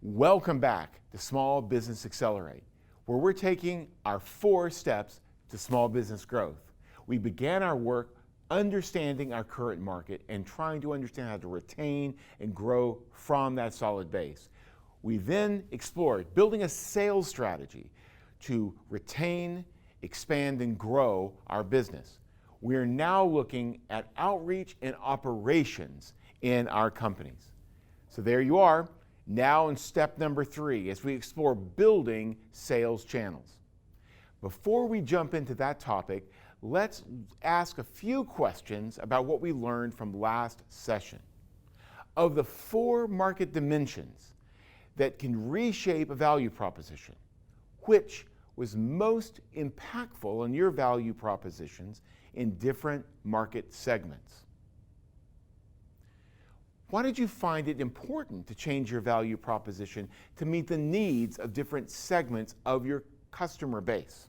Welcome back to Small Business Accelerate, where we're taking our 4 steps to small business growth. We began our work understanding our current market and trying to understand how to retain and grow from that solid base. We then explored building a sales strategy to retain, expand, and grow our business. We are now looking at outreach and operations in our companies. So there you are. Now in step number 3, as we explore building sales channels. Before we jump into that topic, let's ask a few questions about what we learned from last session. Of the 4 market dimensions that can reshape a value proposition, which was most impactful on your value propositions in different market segments? Why did you find it important to change your value proposition to meet the needs of different segments of your customer base?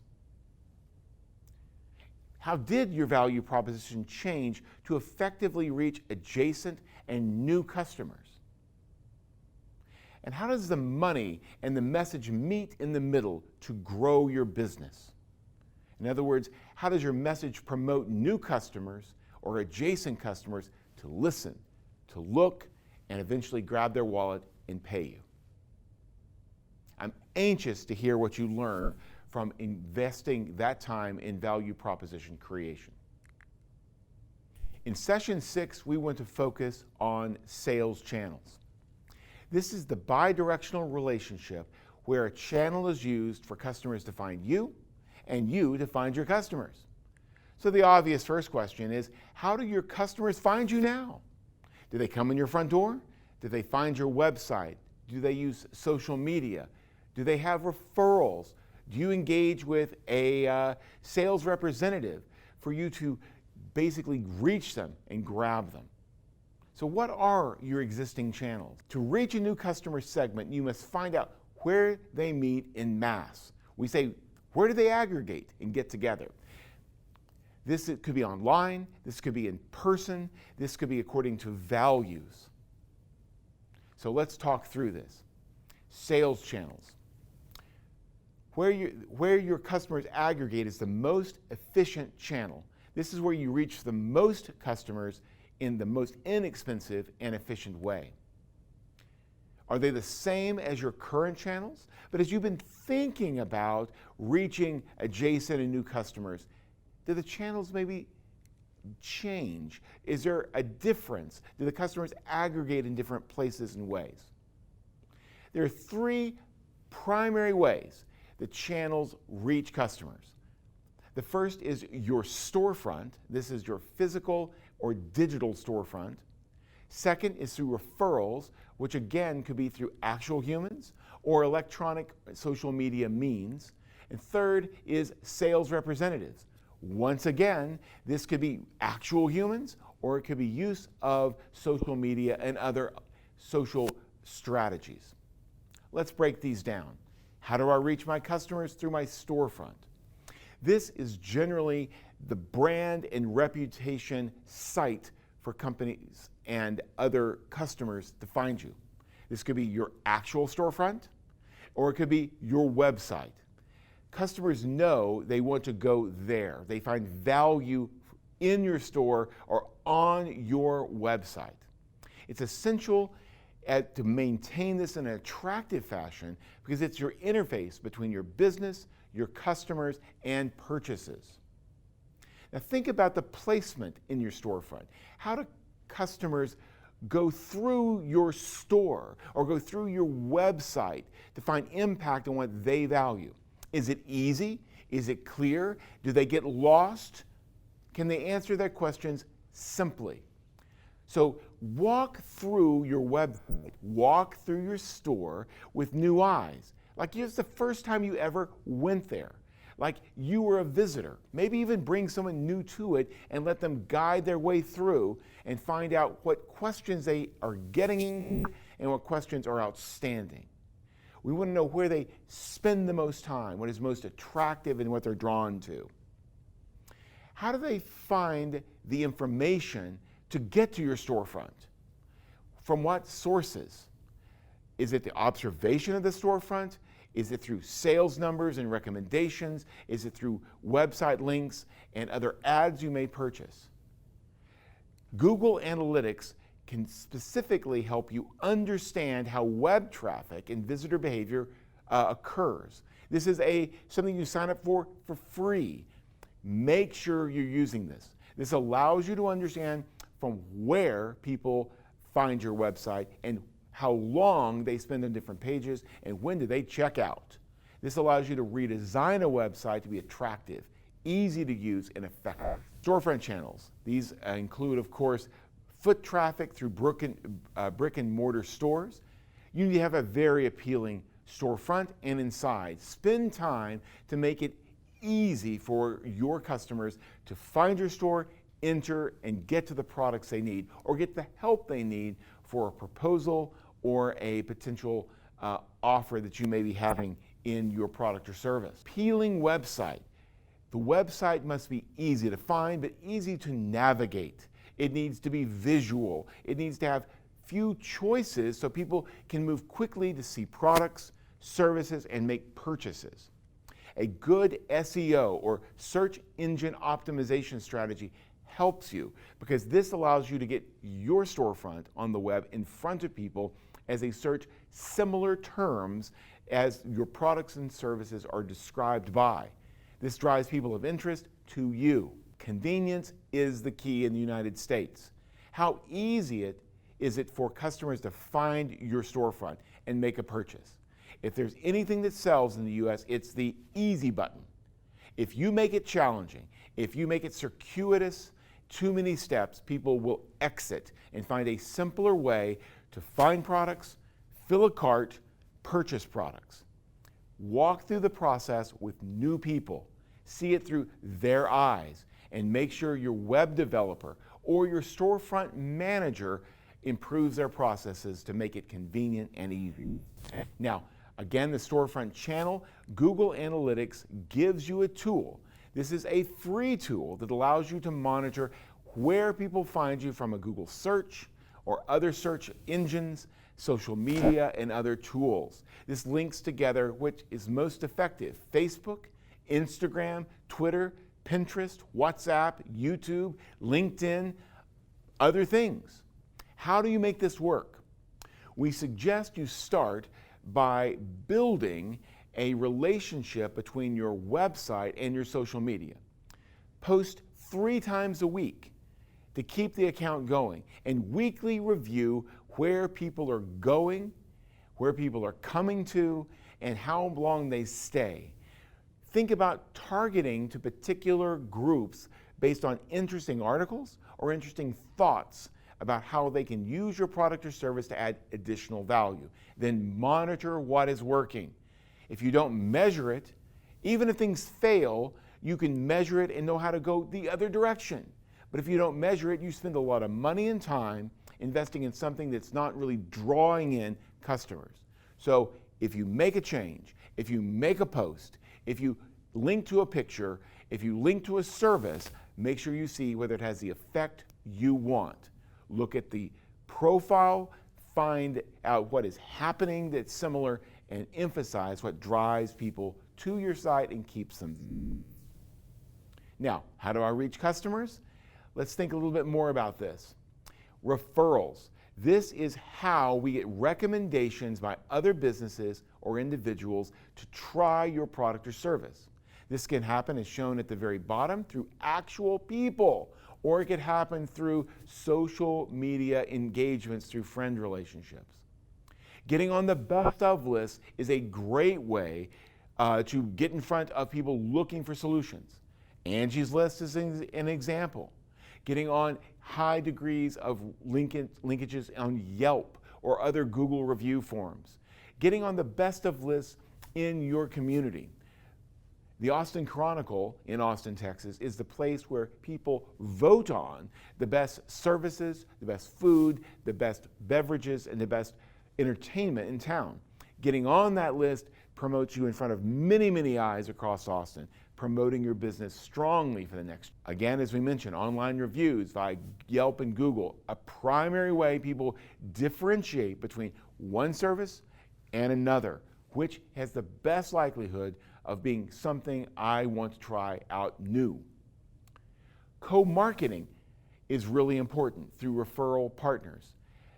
How did your value proposition change to effectively reach adjacent and new customers? And how does the money and the message meet in the middle to grow your business? In other words, how does your message promote new customers or adjacent customers to listen, to look, and eventually grab their wallet and pay you? I'm anxious to hear what you learn from investing that time in value proposition creation. In session 6, we want to focus on sales channels. This is the bi-directional relationship where a channel is used for customers to find you and you to find your customers. So the obvious first question is, how do your customers find you now? Do they come in your front door? Do they find your website? Do they use social media? Do they have referrals? Do you engage with a sales representative for you to basically reach them and grab them? So what are your existing channels? To reach a new customer segment, you must find out where they meet in mass. We say, where do they aggregate and get together? This could be online, this could be in person, this could be according to values. So let's talk through this. Sales channels. Where your customers aggregate is the most efficient channel. This is where you reach the most customers in the most inexpensive and efficient way. Are they the same as your current channels? But as you've been thinking about reaching adjacent and new customers, do the channels maybe change? Is there a difference? Do the customers aggregate in different places and ways? There are 3 primary ways the channels reach customers. The first is your storefront. This is your physical or digital storefront. Second is through referrals, which again could be through actual humans or electronic social media means. And third is sales representatives. Once again, this could be actual humans or it could be use of social media and other social strategies. Let's break these down. How do I reach my customers? Through my storefront. This is generally the brand and reputation site for companies and other customers to find you. This could be your actual storefront or it could be your website. Customers know they want to go there. They find value in your store or on your website. It's essential to maintain this in an attractive fashion because it's your interface between your business, your customers, and purchases. Now think about the placement in your storefront. How do customers go through your store or go through your website to find impact on what they value? Is it easy? Is it clear? Do they get lost? Can they answer their questions simply? So walk through your website, walk through your store with new eyes, like it's the first time you ever went there, like you were a visitor. Maybe even bring someone new to it and let them guide their way through and find out what questions they are getting and what questions are outstanding. We want to know where they spend the most time, what is most attractive and what they're drawn to. How do they find the information to get to your storefront? From what sources? Is it the observation of the storefront? Is it through sales numbers and recommendations? Is it through website links and other ads you may purchase? Google Analytics can specifically help you understand how web traffic and visitor behavior occurs. This is something you sign up for free. Make sure you're using this. This allows you to understand from where people find your website and how long they spend on different pages and when do they check out. This allows you to redesign a website to be attractive, easy to use, and effective. Storefront channels. These include, of course, foot traffic through brick and mortar stores. You need to have a very appealing storefront and inside. Spend time to make it easy for your customers to find your store, enter, and get to the products they need, or get the help they need for a proposal or a potential offer that you may be having in your product or service. Appealing website. The website must be easy to find, but easy to navigate. It needs to be visual. It needs to have few choices so people can move quickly to see products, services, and make purchases. A good SEO or search engine optimization strategy helps you because this allows you to get your storefront on the web in front of people as they search similar terms as your products and services are described by. This drives people of interest to you. Convenience is the key in the United States. How easy is it for customers to find your storefront and make a purchase? If there's anything that sells in the US, it's the easy button. If you make it challenging, if you make it circuitous, too many steps, people will exit and find a simpler way to find products, fill a cart, purchase products. Walk through the process with new people. See it through their eyes and make sure your web developer or your storefront manager improves their processes to make it convenient and easy. Now, again, the storefront channel, Google Analytics gives you a tool. This is a free tool that allows you to monitor where people find you from a Google search or other search engines, social media, and other tools. This links together which is most effective: Facebook, Instagram, Twitter, Pinterest, WhatsApp, YouTube, LinkedIn, other things. How do you make this work? We suggest you start by building a relationship between your website and your social media. Post 3 times a week to keep the account going, and weekly review where people are going, where people are coming to, and how long they stay. Think about targeting to particular groups based on interesting articles or interesting thoughts about how they can use your product or service to add additional value. Then monitor what is working. If you don't measure it, even if things fail, you can measure it and know how to go the other direction. But if you don't measure it, you spend a lot of money and time investing in something that's not really drawing in customers. So if you make a change, if you make a post, if you link to a picture, if you link to a service, make sure you see whether it has the effect you want. Look at the profile, find out what is happening that's similar, and emphasize what drives people to your site and keeps them. Now, how do I reach customers? Let's think a little bit more about this. Referrals. This is how we get recommendations by other businesses or individuals to try your product or service. This can happen, as shown at the very bottom, through actual people, or it could happen through social media engagements through friend relationships. Getting on the best of list is a great way to get in front of people looking for solutions. Angie's List is an example. Getting on high degrees of linkages on Yelp or other Google review forums. Getting on the best of lists in your community. The Austin Chronicle in Austin, Texas is the place where people vote on the best services, the best food, the best beverages, and the best entertainment in town. Getting on that list promotes you in front of many, many eyes across Austin, promoting your business strongly for the next. Again, as we mentioned, online reviews via Yelp and Google, a primary way people differentiate between one service and another, which has the best likelihood of being something I want to try out new. Co-marketing is really important through referral partners.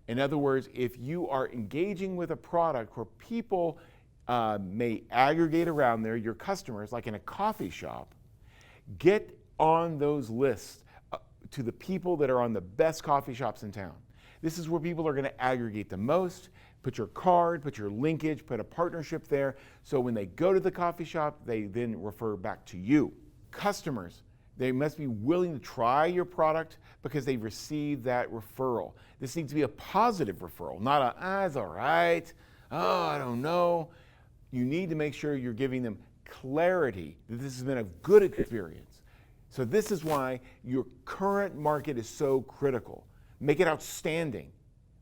In other words, if you are engaging with a product where people may aggregate around there, your customers, like in a coffee shop, get on those lists to the people that are on the best coffee shops in town. This is where people are going to aggregate the most. Put your card, put your linkage, put a partnership there, so when they go to the coffee shop, they then refer back to you. Customers, they must be willing to try your product because they've received that referral. This needs to be a positive referral, not it's all right, oh, I don't know. You need to make sure you're giving them clarity that this has been a good experience. So this is why your current market is so critical. Make it outstanding.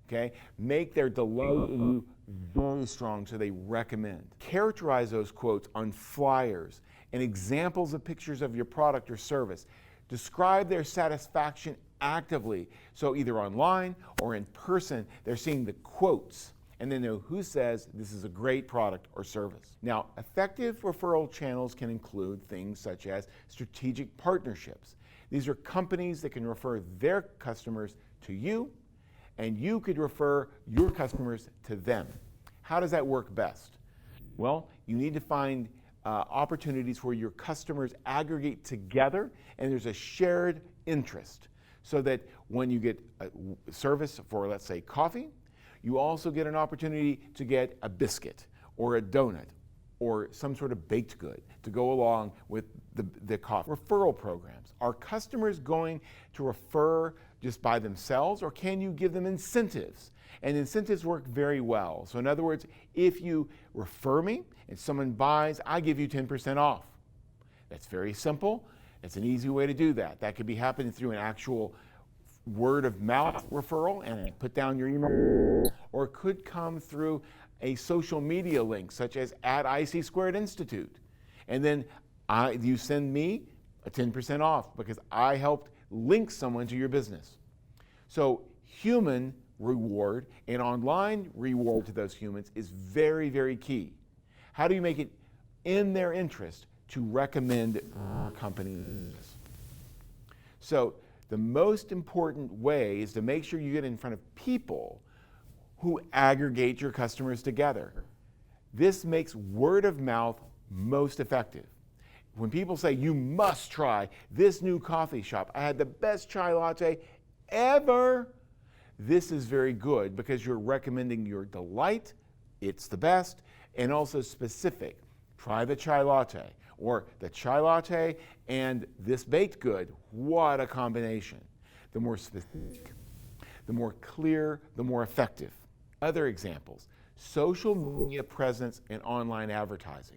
Okay? Make their delight in you very strong so they recommend. Characterize those quotes on flyers and examples of pictures of your product or service. Describe their satisfaction actively, so either online or in person, they're seeing the quotes and they know who says this is a great product or service. Now, effective referral channels can include things such as strategic partnerships. These are companies that can refer their customers to you, and you could refer your customers to them. How does that work best? Well, you need to find opportunities where your customers aggregate together and there's a shared interest, so that when you get a service for, let's say, coffee, you also get an opportunity to get a biscuit or a donut or some sort of baked good to go along with the coffee. Referral programs. Are customers going to refer just by themselves, or can you give them incentives? And incentives work very well. So in other words, if you refer me and someone buys, I give you 10% off. That's very simple. It's an easy way to do that. That could be happening through an actual word of mouth referral and put down your email, or it could come through a social media link such as @IC²Institute. And then you send me a 10% off because I helped link someone to your business. So human reward and online reward to those humans is very, very key. How do you make it in their interest to recommend our company? So the most important way is to make sure you get in front of people who aggregate your customers together. This makes word of mouth most effective. When people say, you must try this new coffee shop, I had the best chai latte ever, this is very good because you're recommending your delight, it's the best, and also specific. Try the chai latte, or the chai latte and this baked good. What a combination. The more specific, the more clear, the more effective. Other examples, social media presence and online advertising.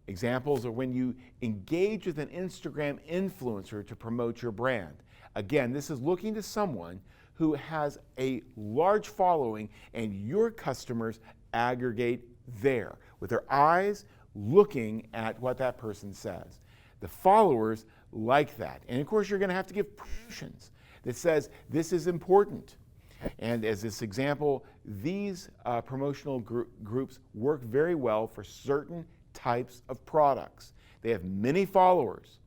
Examples are when you engage with an Instagram influencer to promote your brand. Again, this is looking to someone who has a large following and your customers aggregate there with their eyes looking at what that person says. The followers like that. And of course, you're going to have to give promotions that says this is important. And as this example, these promotional groups work very well for certain types of products. They have many followers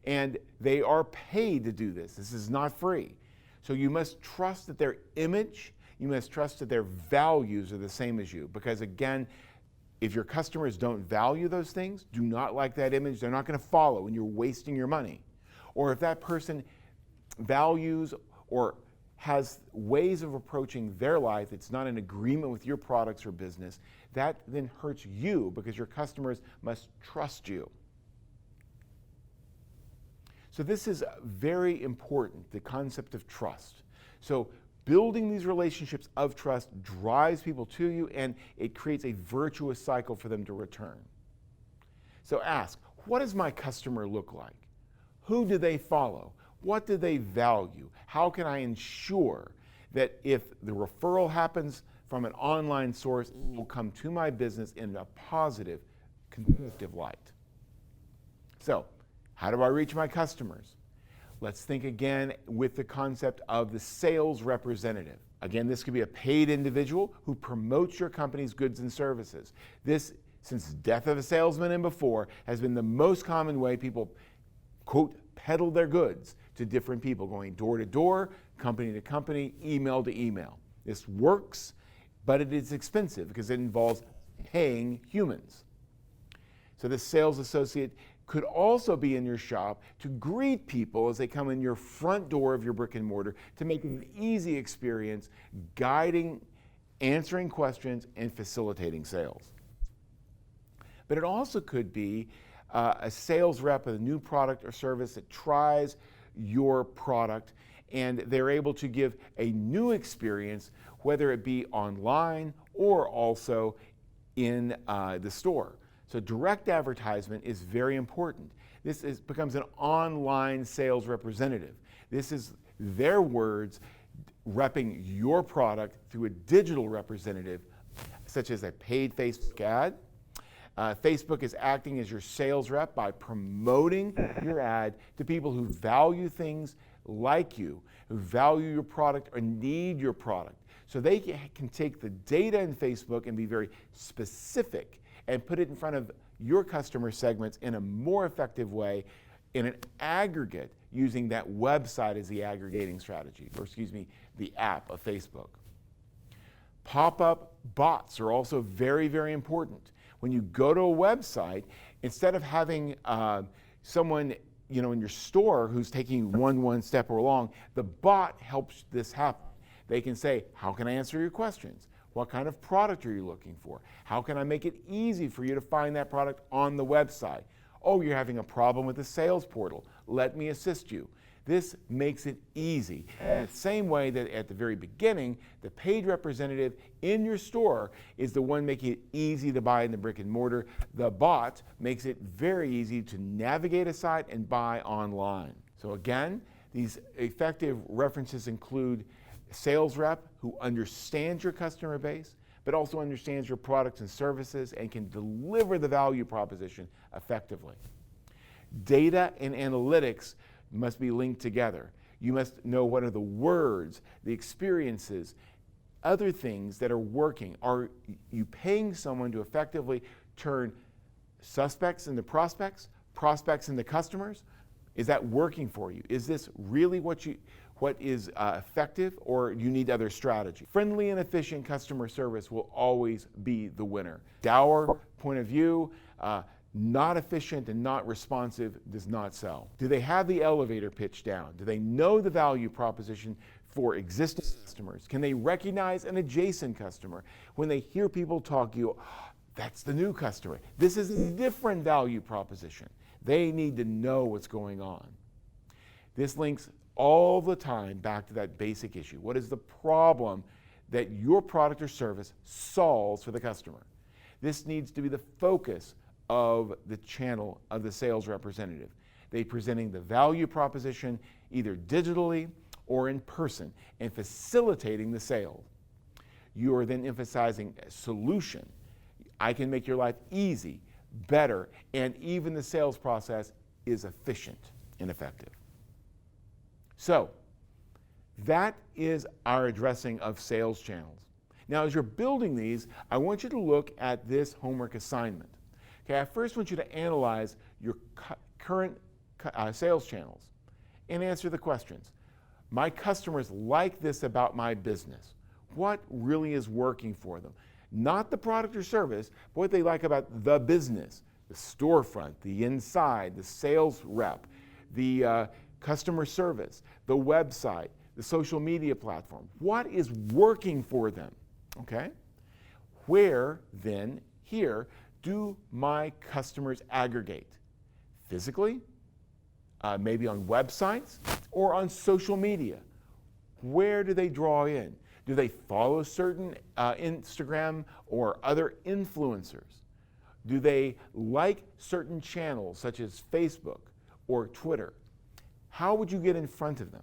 and they are paid to do this. This is not free. So you must trust that their image, you must trust that their values are the same as you. Because again, if your customers don't value those things, do not like that image, they're not going to follow and you're wasting your money. Or if that person values or has ways of approaching their life that's not in agreement with your products or business, that then hurts you because your customers must trust you. So this is very important, the concept of trust. So building these relationships of trust drives people to you and it creates a virtuous cycle for them to return. So ask, what does my customer look like? Who do they follow? What do they value? How can I ensure that if the referral happens from an online source, it will come to my business in a positive, constructive light? So, how do I reach my customers? Let's think again with the concept of the sales representative. Again, this could be a paid individual who promotes your company's goods and services. This, since Death of a Salesman and before, has been the most common way people, quote, peddle their goods to different people, going door to door, company to company, email to email. This works, but it is expensive because it involves paying humans. So this sales associate could also be in your shop to greet people as they come in your front door of your brick and mortar, to make it an easy experience, guiding, answering questions, and facilitating sales. But it also could be a sales rep of a new product or service that tries your product, and they're able to give a new experience, whether it be online or also in the store. So direct advertisement is very important. This becomes an online sales representative. This is their words repping your product through a digital representative, such as a paid Facebook ad. Facebook is acting as your sales rep by promoting your ad to people who value things like you, who value your product or need your product. So they can take the data in Facebook and be very specific and put it in front of your customer segments in a more effective way, in an aggregate, using that website as the aggregating strategy, or the app of Facebook. Pop-up bots are also very, very important. When you go to a website, instead of having someone in your store who's taking one step along, the bot helps this happen. They can say, how can I answer your questions? What kind of product are you looking for? How can I make it easy for you to find that product on the website? Oh, you're having a problem with the sales portal. Let me assist you. This makes it easy. In the same way that at the very beginning, the paid representative in your store is the one making it easy to buy in the brick and mortar. The bot makes it very easy to navigate a site and buy online. So again, these effective references include a sales rep who understands your customer base, but also understands your products and services and can deliver the value proposition effectively. Data and analytics must be linked together. You must know what are the words, the experiences, other things that are working. Are you paying someone to effectively turn suspects into prospects, prospects into customers? Is that working for you? Is this really what is effective, or you need other strategy? Friendly and efficient customer service will always be the winner. Our point of view, not efficient and not responsive does not sell. Do they have the elevator pitch down? Do they know the value proposition for existing customers? Can they recognize an adjacent customer? When they hear people talk, you go, oh, that's the new customer. This is a different value proposition. They need to know what's going on. This links all the time back to that basic issue. What is the problem that your product or service solves for the customer? This needs to be the focus of the channel of the sales representative. They presenting the value proposition either digitally or in person and facilitating the sale. You are then emphasizing a solution. I can make your life easy, better, and even the sales process is efficient and effective. So that is our addressing of sales channels. Now, as you're building these, I want you to look at this homework assignment. Okay, I first want you to analyze your current sales channels and answer the questions. My customers like this about my business. What really is working for them? Not the product or service, but what they like about the business, the storefront, the inside, the sales rep, the customer service, the website, the social media platform. What is working for them? Okay? Where then, here, do my customers aggregate? Physically, maybe on websites, or on social media? Where do they draw in? Do they follow certain Instagram or other influencers? Do they like certain channels such as Facebook or Twitter? How would you get in front of them?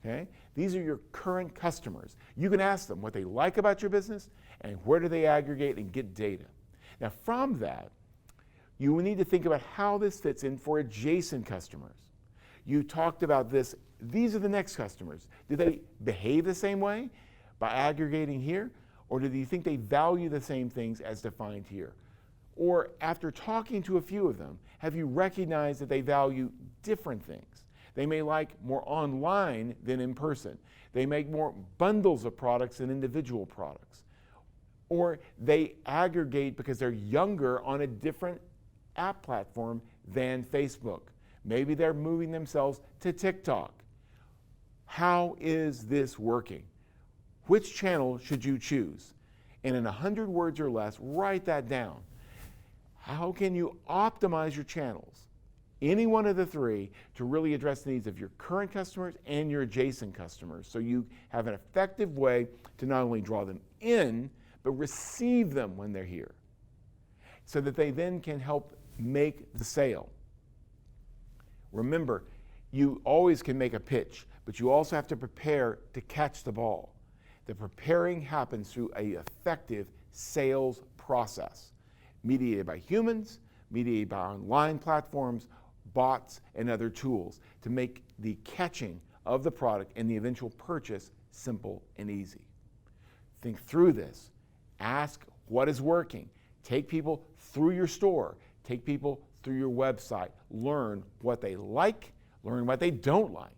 Okay? These are your current customers. You can ask them what they like about your business and where do they aggregate and get data. Now from that, you will need to think about how this fits in for adjacent customers. You talked about this. These are the next customers. Do they behave the same way? by aggregating here? Or do you think they value the same things as defined here? Or after talking to a few of them, have you recognized that they value different things? They may like more online than in person. They make more bundles of products than individual products. Or they aggregate because they're younger on a different app platform than Facebook. Maybe they're moving themselves to TikTok. How is this working? Which channel should you choose? And in 100 words or less, write that down. How can you optimize your channels, any one of the three, to really address the needs of your current customers and your adjacent customers, so you have an effective way to not only draw them in, but receive them when they're here, so that they then can help make the sale. Remember, you always can make a pitch, but you also have to prepare to catch the ball. The preparing happens through an effective sales process, mediated by humans, mediated by online platforms, bots, and other tools, to make the catching of the product and the eventual purchase simple and easy. Think through this. Ask what is working. Take people through your store. Take people through your website. Learn what they like, learn what they don't like.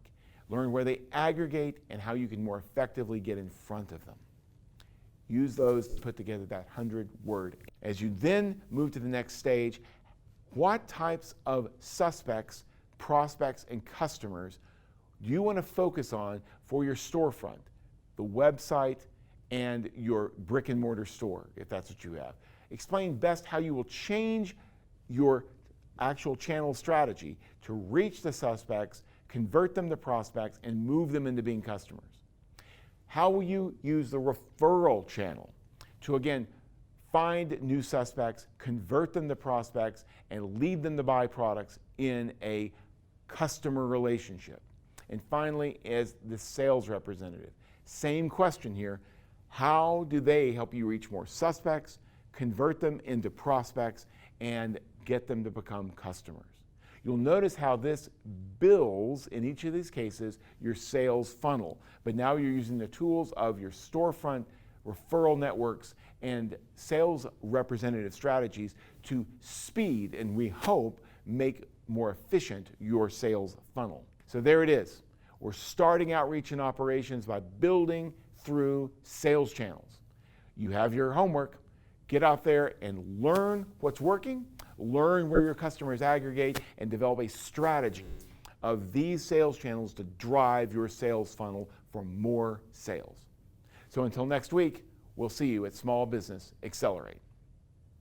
Learn where they aggregate and how you can more effectively get in front of them. Use those to put together that 100-word. As you then move to the next stage, what types of suspects, prospects, and customers do you want to focus on for your storefront, the website, and your brick and mortar store, if that's what you have? Explain best how you will change your actual channel strategy to reach the suspects, convert them to prospects, and move them into being customers. How will you use the referral channel to, again, find new suspects, convert them to prospects, and lead them to buy products in a customer relationship? And finally, as the sales representative, same question here. How do they help you reach more suspects, convert them into prospects, and get them to become customers? You'll notice how this builds, in each of these cases, your sales funnel. But now you're using the tools of your storefront, referral networks, and sales representative strategies to speed, and we hope, make more efficient your sales funnel. So there it is. We're starting outreach and operations by building through sales channels. You have your homework. Get out there and learn what's working, learn where your customers aggregate, and develop a strategy of these sales channels to drive your sales funnel for more sales. So until next week, we'll see you at Small Business Accelerate.